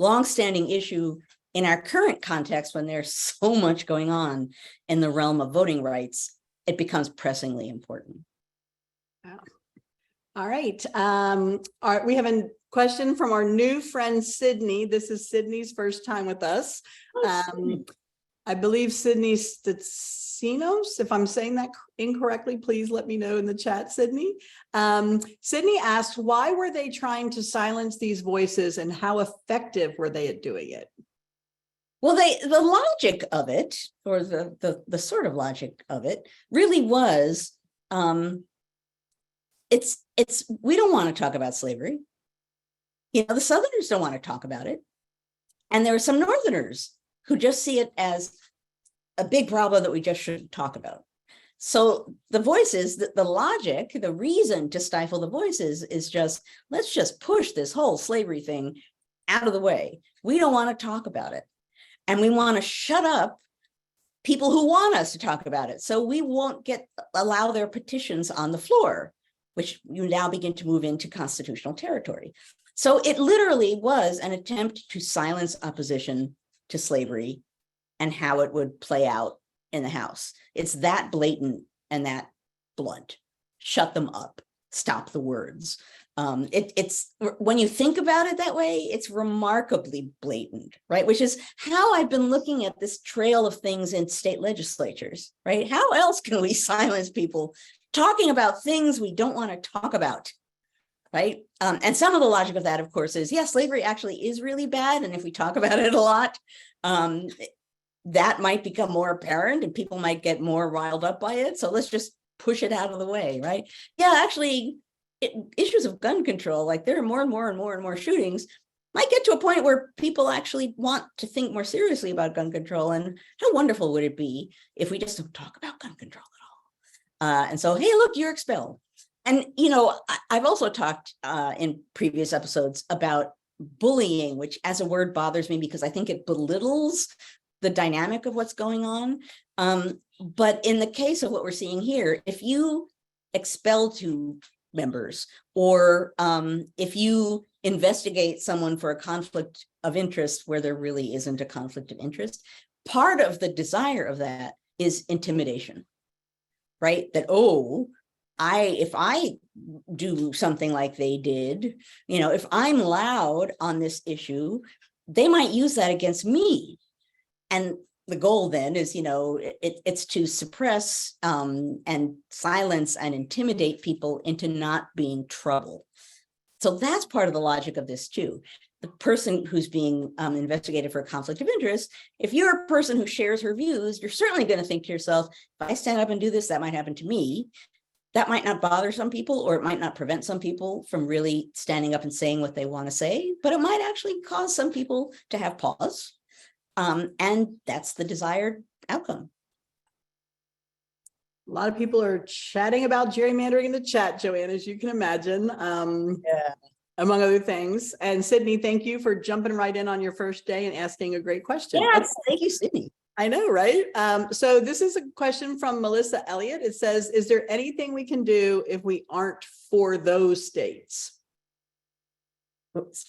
Long-standing issue in our current context, when there's so much going on in the realm of voting rights, it becomes pressingly important. Wow. All right. We have a question from our new friend, Sydney. This is Sydney's first time with us. I believe Sydney Statsinos. If I'm saying that incorrectly, please let me know in the chat, Sydney. Sydney asked, why were they trying to silence these voices and how effective were they at doing it? Well, the logic of it, or the sort of logic of it, really was, we don't want to talk about slavery. The Southerners don't want to talk about it. And there are some Northerners who just see it as a big problem that we just shouldn't talk about. So the voices, the logic, the reason to stifle the voices is just, let's just push this whole slavery thing out of the way. We don't want to talk about it. And we want to shut up people who want us to talk about it. So we won't allow their petitions on the floor, which you now begin to move into constitutional territory. So it literally was an attempt to silence opposition to slavery and how it would play out in the House. It's that blatant and that blunt. Shut them up. Stop the words. It's when you think about it that way, it's remarkably blatant, right? Which is how I've been looking at this trail of things in state legislatures, right? How else can we silence people talking about things we don't want to talk about, right? And some of the logic of that, of course, is, yes, slavery actually is really bad. And if we talk about it a lot, that might become more apparent and people might get more riled up by it. So let's just push it out of the way, right? Yeah, actually, issues of gun control, like there are more and more shootings. might get to a point where people actually want to think more seriously about gun control. And how wonderful would it be if we just don't talk about gun control at all? And so, hey, look, you're expelled. And, I've also talked in previous episodes about bullying, which as a word bothers me because I think it belittles the dynamic of what's going on. But in the case of what we're seeing here, if you expel two members, or if you investigate someone for a conflict of interest where there really isn't a conflict of interest, part of the desire of that is intimidation, right? That, if I do something like they did, if I'm loud on this issue, they might use that against me. And the goal then is, it's to suppress and silence and intimidate people into not being trouble. So that's part of the logic of this too. The person who's being investigated for a conflict of interest, if you're a person who shares her views, you're certainly going to think to yourself, if I stand up and do this, that might happen to me. That might not bother some people, or it might not prevent some people from really standing up and saying what they want to say, but it might actually cause some people to have pause. And that's the desired outcome. A lot of people are chatting about gerrymandering in the chat, Joanne, as you can imagine, among other things. And Sydney, thank you for jumping right in on your first day and asking a great question. Yes, thank you, Sydney. I know, right? So this is a question from Melissa Elliott. It says, is there anything we can do if we aren't for those states?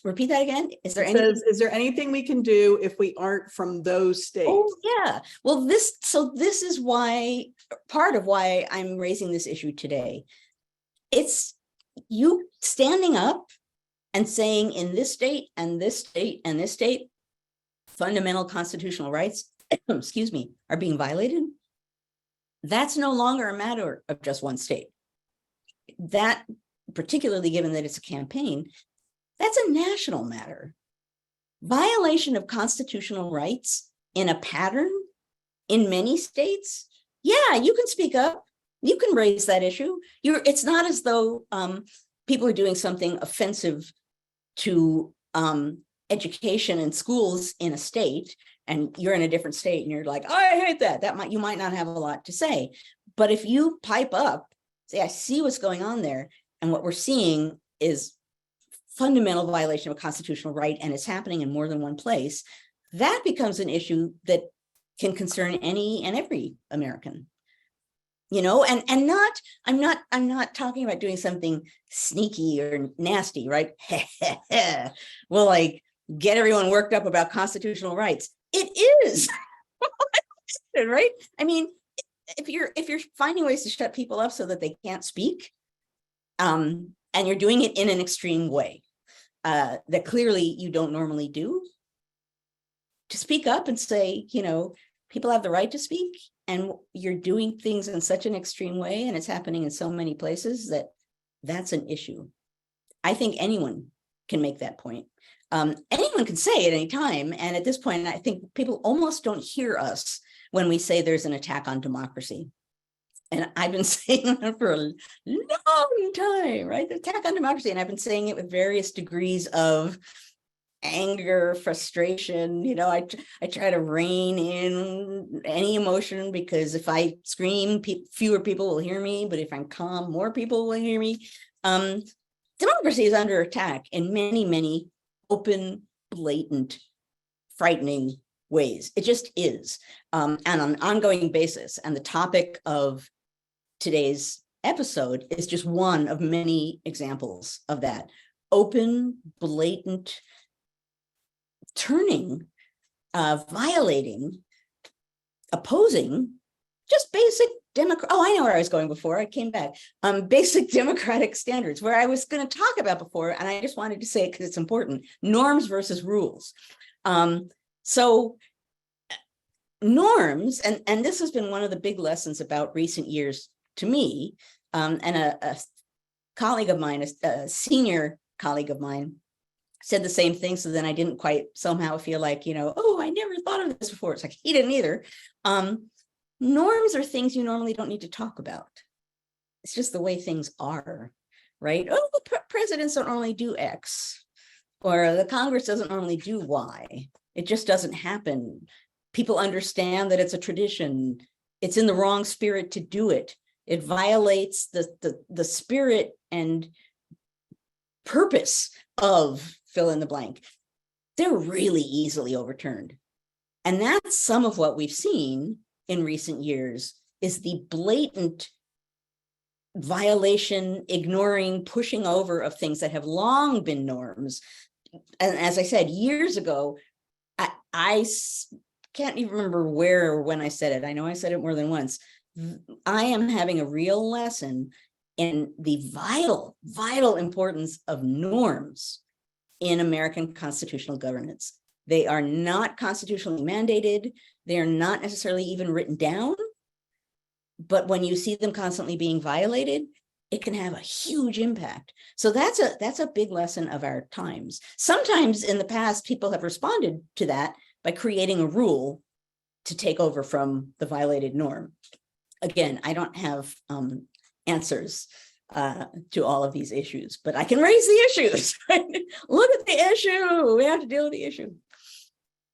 Repeat that again. Is there anything we can do if we aren't from those states? Oh, yeah. Well, this is why, part of why I'm raising this issue today. It's you standing up and saying, in this state and this state and this state, fundamental constitutional rights, excuse me, are being violated. That's no longer a matter of just one state. That, particularly given that it's a campaign, that's a national matter. Violation of constitutional rights in a pattern in many states. Yeah, you can speak up. You can raise that issue. It's not as though people are doing something offensive to education and schools in a state, and you're in a different state and you're like, oh, I hate that. You might not have a lot to say. But if you pipe up, say, I see what's going on there, and what we're seeing is fundamental violation of a constitutional right, and it's happening in more than one place, that becomes an issue that can concern any and every American. And I'm not talking about doing something sneaky or nasty, right? Well, like get everyone worked up about constitutional rights. It is, right? I mean, if you're finding ways to shut people up so that they can't speak, and you're doing it in an extreme way that clearly you don't normally do, to speak up and say, people have the right to speak, and you're doing things in such an extreme way, and it's happening in so many places, that's an issue. I think anyone can make that point. Anyone can say at any time. And at this point, I think people almost don't hear us when we say there's an attack on democracy. And I've been saying that for a long time, right? The attack on democracy. And I've been saying it with various degrees of anger, frustration. I try to rein in any emotion, because if I scream, fewer people will hear me. But if I'm calm, more people will hear me. Democracy is under attack in many, many open, blatant, frightening ways. It just is, and on an ongoing basis. And the topic of today's episode is just one of many examples of that. Open, blatant, turning, violating, opposing just basic I know where I was going before. I came back. Basic democratic standards, where I was going to talk about before, and I just wanted to say it because it's important. Norms versus rules. So norms, and this has been one of the big lessons about recent years to me, and a colleague of mine, a senior colleague of mine, said the same thing. So then I didn't quite somehow feel like, I never thought of this before. It's like he didn't either. Norms are things you normally don't need to talk about. It's just the way things are, right? Presidents don't only do X. or the Congress doesn't normally do Y. It just doesn't happen. People understand that it's a tradition. It's in the wrong spirit to do it. It violates the spirit and purpose of fill in the blank. They're really easily overturned. And that's some of what we've seen in recent years, is the blatant violation, ignoring, pushing over of things that have long been norms. And as I said, years ago, I can't even remember where or when I said it. I know I said it more than once. I am having a real lesson in the vital importance of norms in American constitutional governance. They are not constitutionally mandated. They are not necessarily even written down. But when you see them constantly being violated, it can have a huge impact. So that's a big lesson of our times. Sometimes in the past, people have responded to that by creating a rule to take over from the violated norm. Again, I don't have answers to all of these issues, but I can raise the issues. Right? Look at the issue. We have to deal with the issue.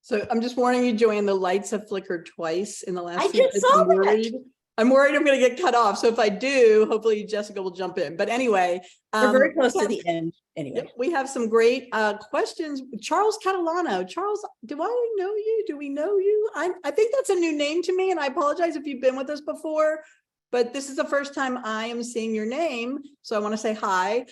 So I'm just warning you, Joanne, the lights have flickered twice in the last I few just minutes. saw I'm worried. I'm going to get cut off. So if I do, hopefully Jessica will jump in. But anyway, we're very close to the end. Anyway, yep, we have some great questions. Charles Catalano. Charles, do I know you? Do we know you? I think that's a new name to me, and I apologize if you've been with us before, but this is the first time I am seeing your name. So I want to say hi.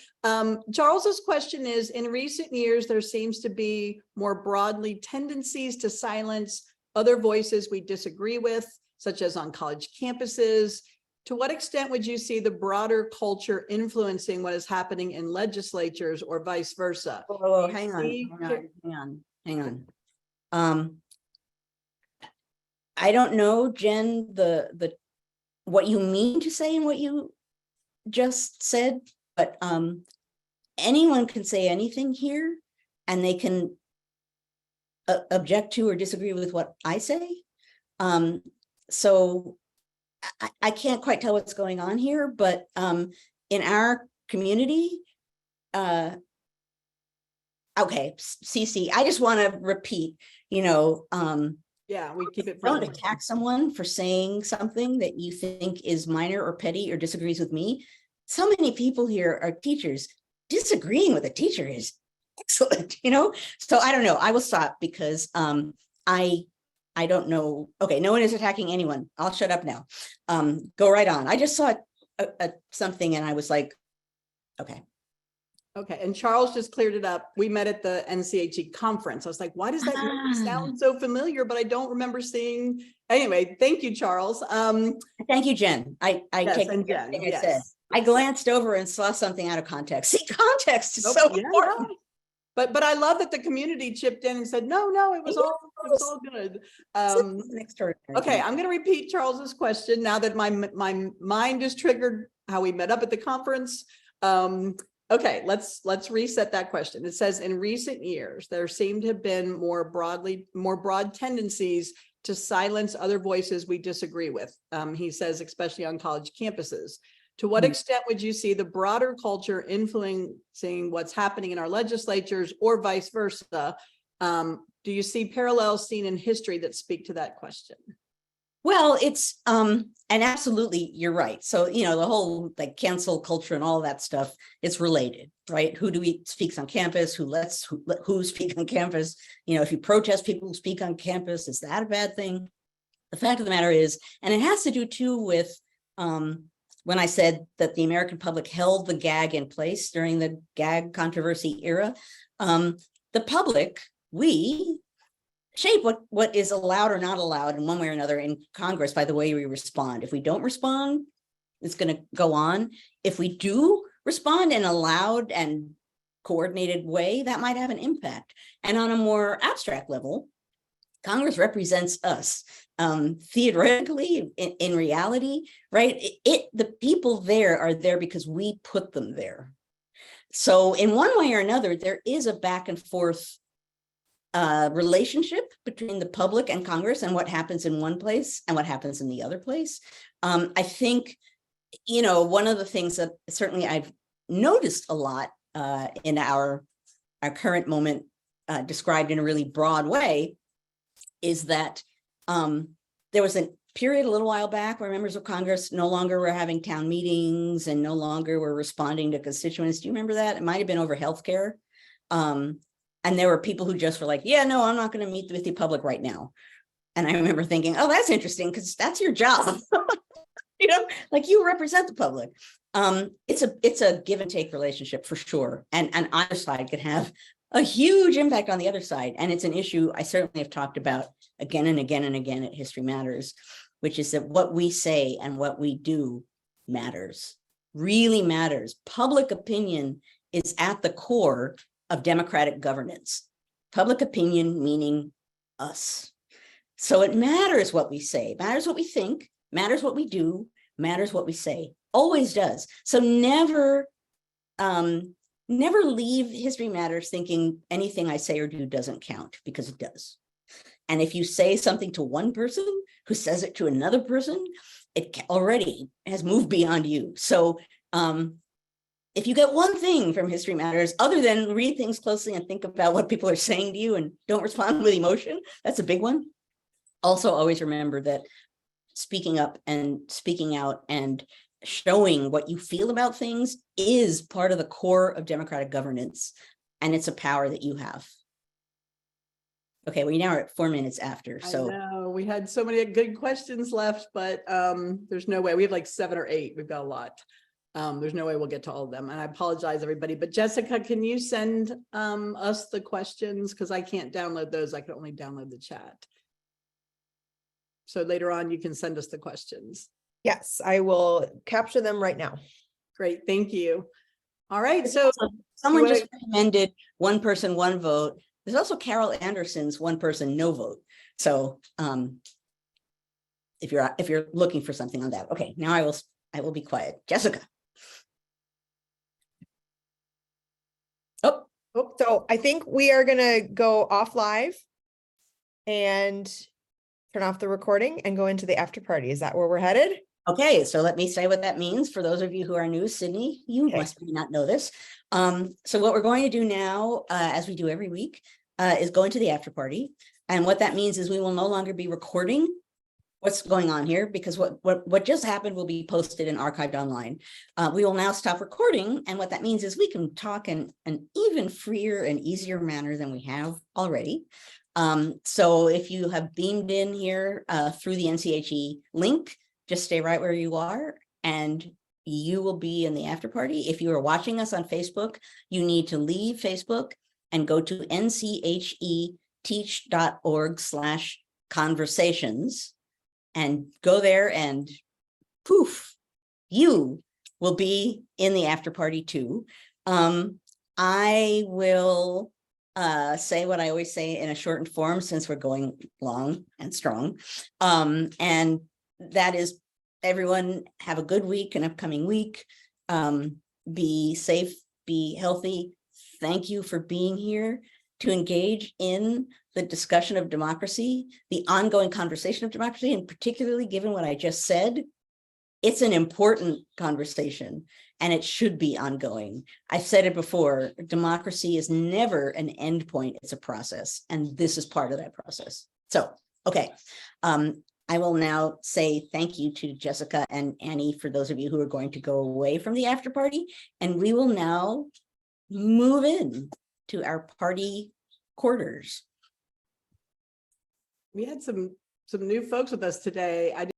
Charles's question is, in recent years, there seems to be more broadly tendencies to silence other voices we disagree with, such as on college campuses. To what extent would you see the broader culture influencing what is happening in legislatures or vice versa? oh, hang on. I don't know, Jen, the what you mean to say and what you just said, but anyone can say anything here, and they can object to or disagree with what I say. So I can't quite tell what's going on here, but in our community, okay, CC, I just want to repeat, yeah, we keep it don't friendly. attack someone for saying something that you think is minor or petty or disagrees with me. So many people here are teachers. Disagreeing with a teacher is excellent, So I don't know. I will stop because I don't know. Okay, no one is attacking anyone. I'll shut up now. Go right on. I just saw something and I was like, okay. Okay, and Charles just cleared it up. We met at the NCHE conference. I was like, why does that name sound so familiar? But I don't remember seeing. Anyway, thank you, Charles. Thank you, Jen. I yes, take and Jen, everything yes. I said. I glanced over and saw something out of context. See, context is so important. But I love that the community chipped in and said, no, it was all good. Okay, I'm going to repeat Charles's question now that my mind is triggered how we met up at the conference. Okay, let's reset that question. It says, in recent years, there seem to have been more broad tendencies to silence other voices we disagree with. He says, especially on college campuses. To what extent would you see the broader culture influencing what's happening in our legislatures or vice versa? Do you see parallels seen in history that speak to that question? Well, it's and absolutely, you're right. So, the whole like cancel culture and all that stuff, it's related, right? Who do we speaks on campus? Who speak on campus? If you protest people who speak on campus, is that a bad thing? The fact of the matter is, and it has to do too with when I said that the American public held the gag in place during the gag controversy era, the public, we shape what is allowed or not allowed in one way or another in Congress by the way we respond. If we don't respond, it's going to go on. If we do respond in a loud and coordinated way, that might have an impact. And on a more abstract level, Congress represents us. Theoretically, in reality, right? The people there are there because we put them there. So in one way or another, there is a back and forth relationship between the public and Congress and what happens in one place and what happens in the other place. I think, one of the things that certainly I've noticed a lot in our our current moment described in a really broad way is that there was a period a little while back where members of Congress no longer were having town meetings and no longer were responding to constituents. Do you remember that? It might have been over healthcare. And there were people who just were like, yeah, no, I'm not going to meet with the public right now. And I remember thinking, oh, that's interesting because that's your job. You know, like you represent the public. It's a give and take relationship for sure. And either side could have a huge impact on the other side. And it's an issue I certainly have talked about again and again and again at History Matters, which is that what we say and what we do matters, really matters. Public opinion is at the core of democratic governance. Public opinion meaning us. So it matters what we say, matters what we think, matters what we do, matters what we say, always does. So never leave History Matters thinking anything I say or do doesn't count, because it does. And if you say something to one person who says it to another person, it already has moved beyond you. So if you get one thing from History Matters, other than read things closely and think about what people are saying to you and don't respond with emotion, that's a big one. Also, always remember that speaking up and speaking out and showing what you feel about things is part of the core of democratic governance, and it's a power that you have. Okay, we now are at 4 minutes after. So I know we had so many good questions left, but there's no way. We have like 7 or 8. We've got a lot. There's no way we'll get to all of them. And I apologize, everybody. But Jessica, can you send us the questions? Because I can't download those. I can only download the chat. So later on, you can send us the questions. Yes, I will capture them right now. Great, thank you. All right, so someone just recommended one person, one vote. There's also Carol Anderson's one person, no vote. So if you're looking for something on that. Okay, now I will be quiet. Jessica. Oh, So I think we are gonna go off live and turn off the recording and go into the after party. Is that where we're headed? okay, so let me say what that means for those of you who are new. Sydney, you must not know this. So what we're going to do now, as we do every week, is go into the after party. And what that means is we will no longer be recording what's going on here, because what just happened will be posted and archived online. We will now stop recording. And what that means is we can talk in an even freer and easier manner than we have already. So if you have beamed in here through the NCHE link, just stay right where you are and you will be in the after party. If you are watching us on Facebook, you need to leave Facebook and go to ncheteach.org/conversations and go there, and poof, you will be in the after party too. I will say what I always say in a shortened form, since we're going long and strong. And that is, everyone have a good week, an upcoming week. Be safe, be healthy. Thank you for being here to engage in the discussion of democracy, the ongoing conversation of democracy, and particularly given what I just said, it's an important conversation and it should be ongoing. I've said it before, democracy is never an end point, it's a process, and this is part of that process. So, okay. I will now say thank you to Jessica and Annie for those of you who are going to go away from the after party, and we will now move in to our party quarters. we had some new folks with us today.